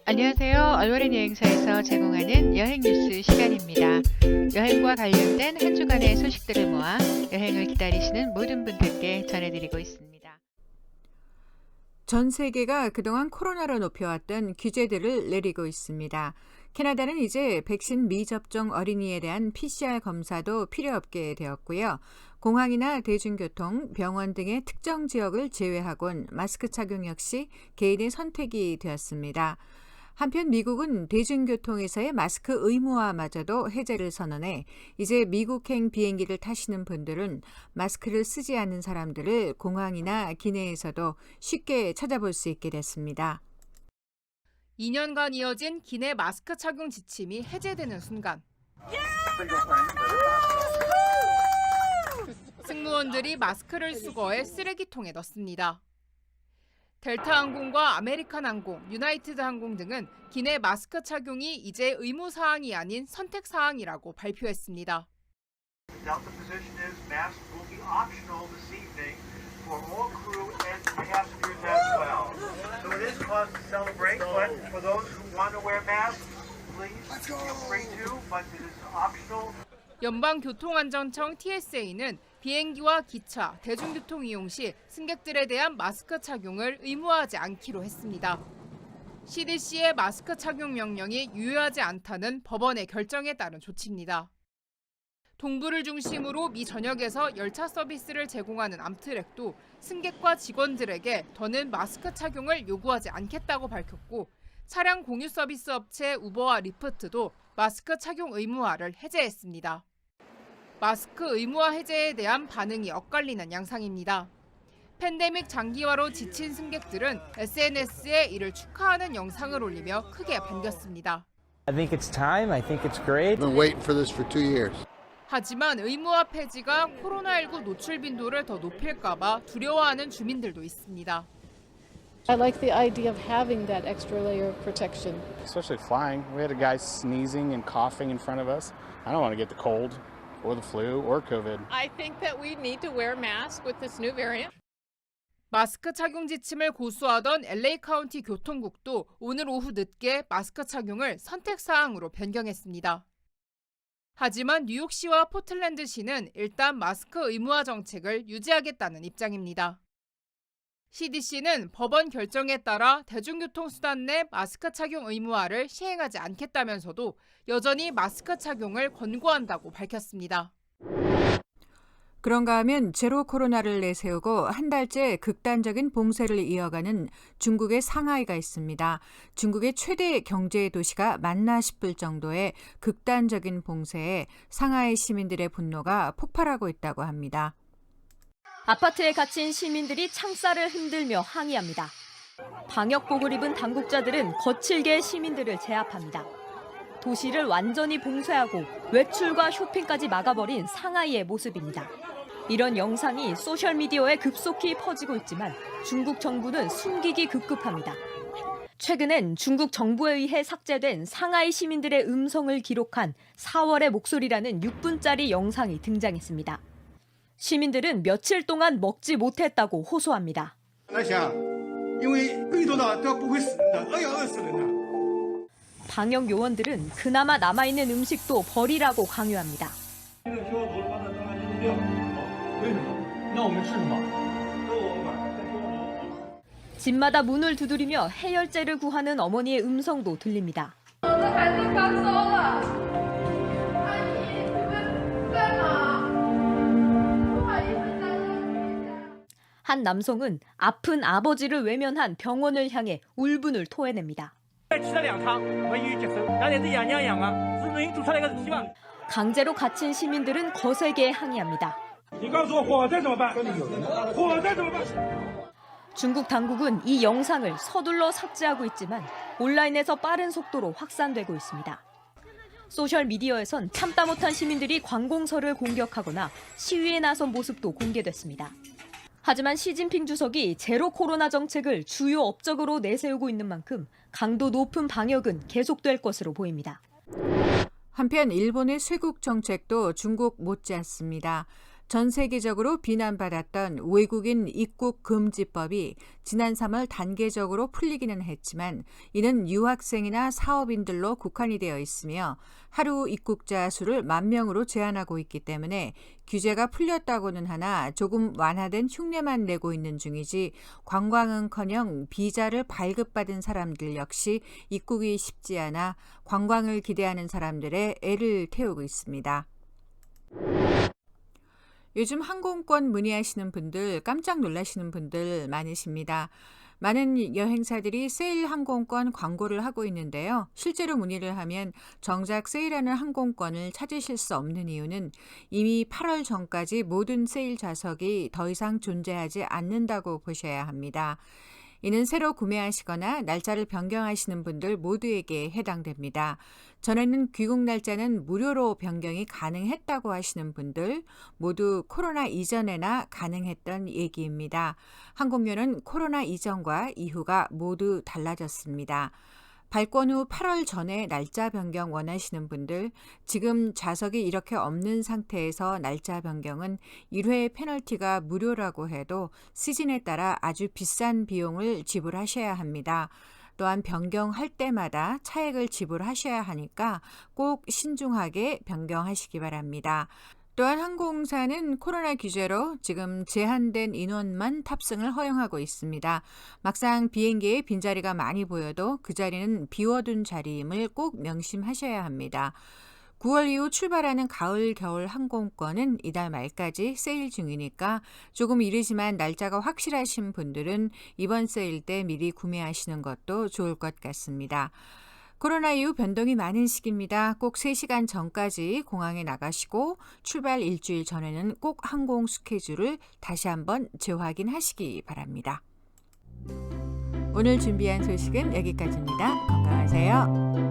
안녕하세요. 얼버린 여행사에서 제공하는 여행 뉴스 시간입니다. 여행과 관련된 한 주간의 소식들을 모아 여행을 기다리시는 모든 분들께 전해드리고 있습니다. 전 세계가 그동안 코로나로 높여왔던 규제들을 내리고 있습니다. 캐나다는 이제 백신 미접종 어린이에 대한 PCR 검사도 필요 없게 되었고요. 공항이나 대중교통, 병원 등의 특정 지역을 제외하곤 마스크 착용 역시 개인의 선택이 되었습니다. 한편 미국은 대중교통에서의 마스크 의무화마저도 해제를 선언해 이제 미국행 비행기를 타시는 분들은 마스크를 쓰지 않는 사람들을 공항이나 기내에서도 쉽게 찾아볼 수 있게 됐습니다. 2년간 이어진 기내 마스크 착용 지침이 해제되는 순간 승무원들이 마스크를 수거해 쓰레기통에 넣습니다. 델타 항공과 아메리칸 항공, 유나이티드 항공 등은 기내 마스크 착용이 이제 의무 사항이 아닌 선택 사항이라고 발표했습니다. Delta position is masks will be optional this evening for all crew and passengers as well. So it is cause to celebrate, but for those who want to wear masks, please feel free to, but it is optional. 연방교통안전청 TSA는 비행기와 기차, 대중교통 이용 시 승객들에 대한 마스크 착용을 의무화하지 않기로 했습니다. CDC의 마스크 착용 명령이 유효하지 않다는 법원의 결정에 따른 조치입니다. 동부를 중심으로 미 전역에서 열차 서비스를 제공하는 암트랙도 승객과 직원들에게 더는 마스크 착용을 요구하지 않겠다고 밝혔고 차량 공유 서비스 업체 우버와 리프트도 마스크 착용 의무화를 해제했습니다. 마스크 의무화 해제에 대한 반응이 엇갈리는 양상입니다. 팬데믹 장기화로 지친 승객들은 SNS에 이를 축하하는 영상을 올리며 크게 반겼습니다. I think it's time. I think it's great. I've been waiting for this for 2 years. 하지만 의무화 폐지가 코로나19 노출 빈도를 더 높일까 봐 두려워하는 주민들도 있습니다. I like the idea of having that extra layer of protection. Especially flying. We had a guy sneezing and coughing in front of us. I don't want to get the cold or the flu or COVID. I think that we need to wear masks with this new variant. 마스크 착용 지침을 고수하던 LA 카운티 교통국도 오늘 오후 늦게 마스크 착용을 선택 사항으로 변경했습니다. 하지만 뉴욕시와 포틀랜드시는 일단 마스크 의무화 정책을 유지하겠다는 입장입니다. CDC는 법원 결정에 따라 대중교통수단 내 마스크 착용 의무화를 시행하지 않겠다면서도 여전히 마스크 착용을 권고한다고 밝혔습니다. 그런가 하면 제로 코로나를 내세우고 한 달째 극단적인 봉쇄를 이어가는 중국의 상하이가 있습니다. 중국의 최대 경제 도시가 맞나 싶을 정도의 극단적인 봉쇄에 상하이 시민들의 분노가 폭발하고 있다고 합니다. 아파트에 갇힌 시민들이 창살을 흔들며 항의합니다. 방역복을 입은 당국자들은 거칠게 시민들을 제압합니다. 도시를 완전히 봉쇄하고 외출과 쇼핑까지 막아버린 상하이의 모습입니다. 이런 영상이 소셜미디어에 급속히 퍼지고 있지만 중국 정부는 숨기기 급급합니다. 최근엔 중국 정부에 의해 삭제된 상하이 시민들의 음성을 기록한 4월의 목소리라는 6분짜리 영상이 등장했습니다. 시민들은 며칠 동안 먹지 못했다고 호소합니다. 방역 요원들은 그나마 남아있는 음식도 버리라고 강요합니다. 집마다 문을 두드리며 해열제를 구하는 어머니의 음성도 들립니다. 한 남성은 아픈 아버지를 외면한 병원을 향해 울분을 토해냅니다. 강제로 갇힌 시민들은 거세게 항의합니다. 중국 당국은 이 영상을 서둘러 삭제하고 있지만 온라인에서 빠른 속도로 확산되고 있습니다. 소셜미디어에선 참다 못한 시민들이 관공서를 공격하거나 시위에 나선 모습도 공개됐습니다. 하지만 시진핑 주석이 제로 코로나 정책을 주요 업적으로 내세우고 있는 만큼 강도 높은 방역은 계속될 것으로 보입니다. 한편 일본의 쇄국 정책도 중국 못지않습니다. 전 세계적으로 비난받았던 외국인 입국 금지법이 지난 3월 단계적으로 풀리기는 했지만 이는 유학생이나 사업인들로 국한이 되어 있으며 하루 입국자 수를 10,000명으로 제한하고 있기 때문에 규제가 풀렸다고는 하나 조금 완화된 흉내만 내고 있는 중이지 관광은커녕 비자를 발급받은 사람들 역시 입국이 쉽지 않아 관광을 기대하는 사람들의 애를 태우고 있습니다. 요즘 항공권 문의하시는 분들 깜짝 놀라시는 분들 많으십니다. 많은 여행사들이 세일 항공권 광고를 하고 있는데요. 실제로 문의를 하면 정작 세일하는 항공권을 찾으실 수 없는 이유는 이미 8월 전까지 모든 세일 좌석이 더 이상 존재하지 않는다고 보셔야 합니다. 이는 새로 구매하시거나 날짜를 변경하시는 분들 모두에게 해당됩니다. 전에는 귀국 날짜는 무료로 변경이 가능했다고 하시는 분들 모두 코로나 이전에나 가능했던 얘기입니다. 항공료는 코로나 이전과 이후가 모두 달라졌습니다. 발권 후 8월 전에 날짜 변경 원하시는 분들, 지금 좌석이 이렇게 없는 상태에서 날짜 변경은 1회 페널티가 무료라고 해도 시즌에 따라 아주 비싼 비용을 지불하셔야 합니다. 또한 변경할 때마다 차액을 지불하셔야 하니까 꼭 신중하게 변경하시기 바랍니다. 또한 항공사는 코로나 규제로 지금 제한된 인원만 탑승을 허용하고 있습니다. 막상 비행기에 빈자리가 많이 보여도 그 자리는 비워둔 자리임을 꼭 명심하셔야 합니다. 9월 이후 출발하는 가을, 겨울 항공권은 이달 말까지 세일 중이니까 조금 이르지만 날짜가 확실하신 분들은 이번 세일 때 미리 구매하시는 것도 좋을 것 같습니다. 코로나 이후 변동이 많은 시기입니다. 꼭 3시간 전까지 공항에 나가시고 출발 일주일 전에는 꼭 항공 스케줄을 다시 한번 재확인하시기 바랍니다. 오늘 준비한 소식은 여기까지입니다. 건강하세요.